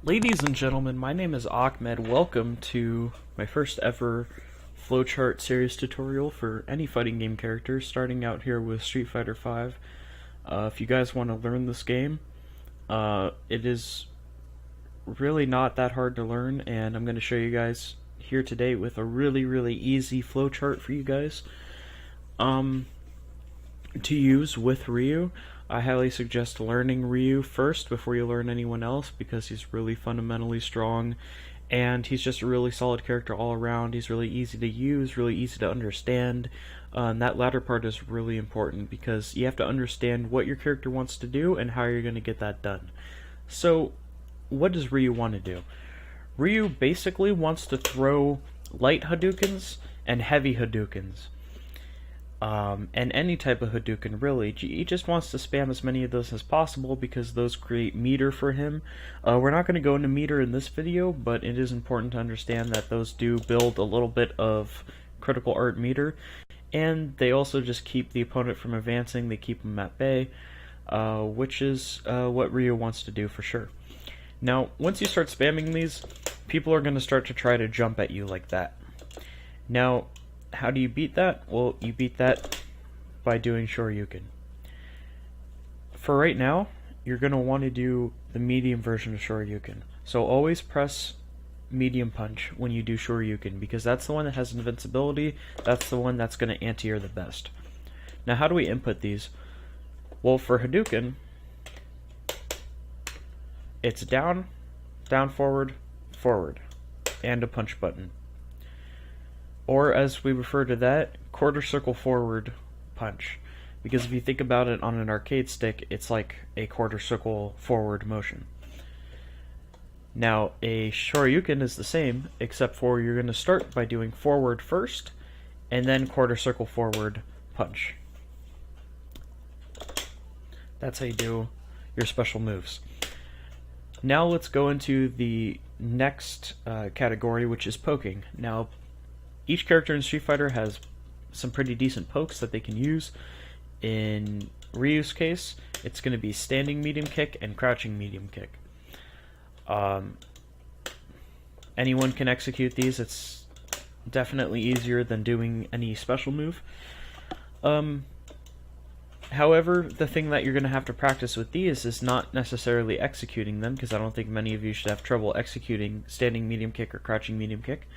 Ladies and gentlemen, my name is Ackmed. Welcome to my first ever flowchart series tutorial for any fighting game character, starting out here with Street Fighter V. If you guys want to learn this game, it is really not that hard to learn, and I'm going to show you guys here today with a really easy flowchart for you guys to use with Ryu. I highly suggest learning Ryu first before you learn anyone else, because he's really fundamentally strong and he's just a really solid character all around. He's really easy to use, really easy to understand, and that latter part is really important because you have to understand what your character wants to do and how you're going to get that done. So what does Ryu want to do? Ryu basically wants to throw light Hadoukens and heavy Hadoukens. And any type of Hadouken, really. He just wants to spam as many of those as possible because those create meter for him. We're not going to go into meter in this video, but it is important to understand that those do build a little bit of critical art meter, and they also just keep the opponent from advancing. They keep them at bay, which is what Ryu wants to do for sure. Now, once you start spamming these, people are going to start to try to jump at you like that. Now, how do you beat that? Well, you beat that by doing shoryuken. For right now, you're going to want to do the medium version of shoryuken. So always press medium punch when you do shoryuken, because that's the one that has invincibility. That's the one that's going to anti-air the best. Now, how do we input these? Well, for Hadouken, it's down, down, forward, forward, and a punch button. Or, as we refer to that, quarter circle forward punch. Because if you think about it on an arcade stick, it's like a quarter circle forward motion. Now, a shoryuken is the same, except for you're going to start by doing forward first, and then quarter circle forward punch. That's how you do your special moves. Now let's go into the next category, which is poking. Now, each character in Street Fighter has some pretty decent pokes that they can use. In Ryu's case, it's going to be standing medium kick and crouching medium kick. Anyone can execute these. It's definitely easier than doing any special move. However, the thing that you're going to have to practice with these is not necessarily executing them, because I don't think many of you should have trouble executing standing medium kick or crouching medium kick.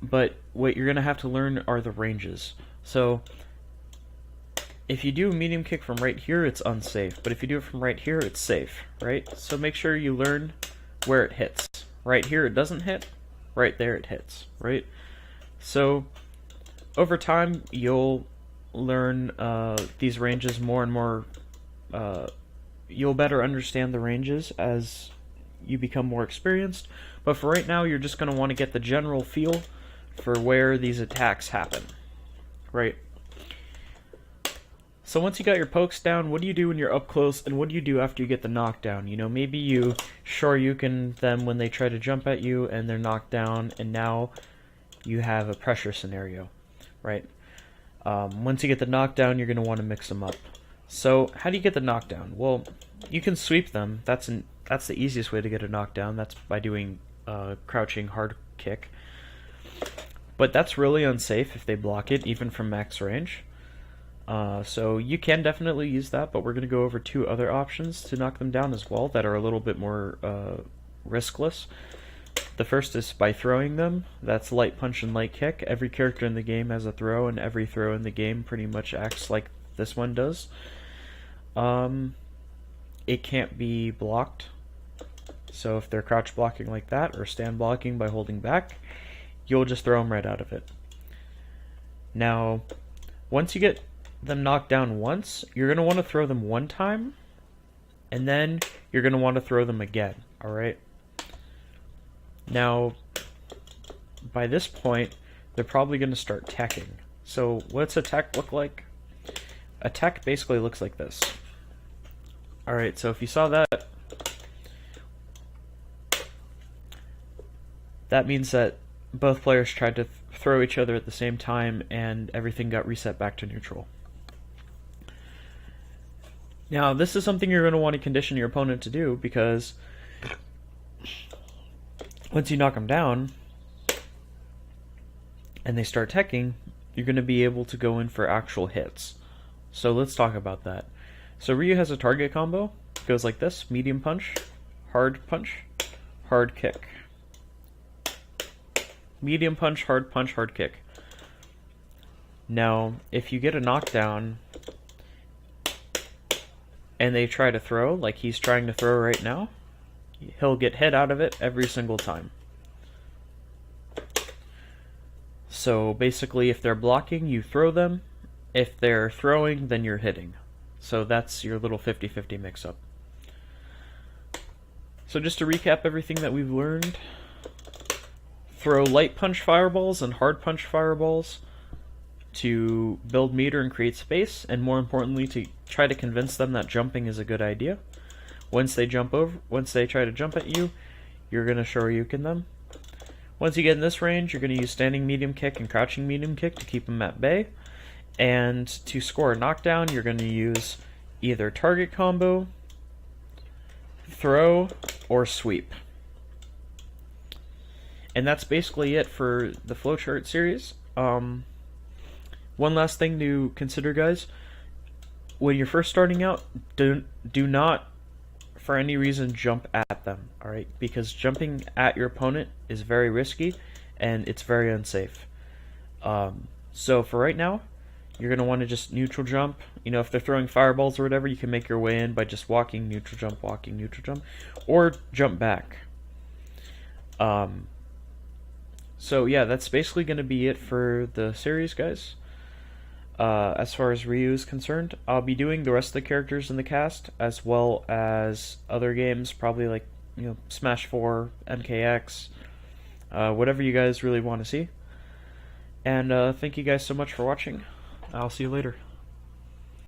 But what you're going to have to learn are the ranges. So, if you do a medium kick from right here, it's unsafe. But if you do it from right here, it's safe, right? So make sure you learn where it hits. Right here it doesn't hit, right there it hits, right? So, over time, you'll learn these ranges more and more. You'll better understand the ranges as you become more experienced, but for right now, you're just going to want to get the general feel for where these attacks happen, right? So once you got your pokes down, what do you do when you're up close, and what do you do after you get the knockdown? You know, maybe you shoryuken them when they try to jump at you and they're knocked down, and now you have a pressure scenario, right? Once you get the knockdown, you're going to want to mix them up. So how do you get the knockdown? Well, you can sweep them. That's the easiest way to get a knockdown. That's by doing crouching hard kick. But that's really unsafe if they block it, even from max range. So you can definitely use that, but we're going to go over two other options to knock them down as well that are a little bit more riskless. The first is by throwing them. That's light punch and light kick. Every character in the game has a throw, and every throw in the game pretty much acts like this one does. It can't be blocked. So if they're crouch blocking like that, or stand blocking by holding back, you'll just throw them right out of it. Now, once you get them knocked down once, you're going to want to throw them one time, and then you're going to want to throw them again, alright? Now, by this point, they're probably going to start teching. So, what's a tech look like? A tech basically looks like this. Alright, so if you saw that, that means that both players tried to throw each other at the same time and everything got reset back to neutral. Now, this is something you're going to want to condition your opponent to do, because once you knock them down and they start teching, you're going to be able to go in for actual hits. So let's talk about that. So Ryu has a target combo. It goes like this: medium punch, hard kick. Medium punch, hard kick. Now, if you get a knockdown and they try to throw, like he's trying to throw right now, he'll get hit out of it every single time. So basically, if they're blocking, you throw them. If they're throwing, then you're hitting. So that's your little 50-50 mix-up. So just to recap everything that we've learned: throw light punch fireballs and hard punch fireballs to build meter and create space, and more importantly, to try to convince them that jumping is a good idea. Once they try to jump at you, you're going to shoryuken them. Once you get in this range, you're going to use standing medium kick and crouching medium kick to keep them at bay. And to score a knockdown, you're going to use either target combo, throw, or sweep. And that's basically it for the flowchart series. One last thing to consider, guys: when you're first starting out, do not, for any reason, jump at them, alright? Because jumping at your opponent is very risky, and it's very unsafe. So for right now, you're going to want to just neutral jump. You know, if they're throwing fireballs or whatever, you can make your way in by just walking, neutral jump, or jump back. So yeah, that's basically going to be it for the series, guys. As far as Ryu is concerned, I'll be doing the rest of the characters in the cast, as well as other games, probably like, you know, Smash 4, MKX, whatever you guys really want to see. And thank you guys so much for watching. I'll see you later.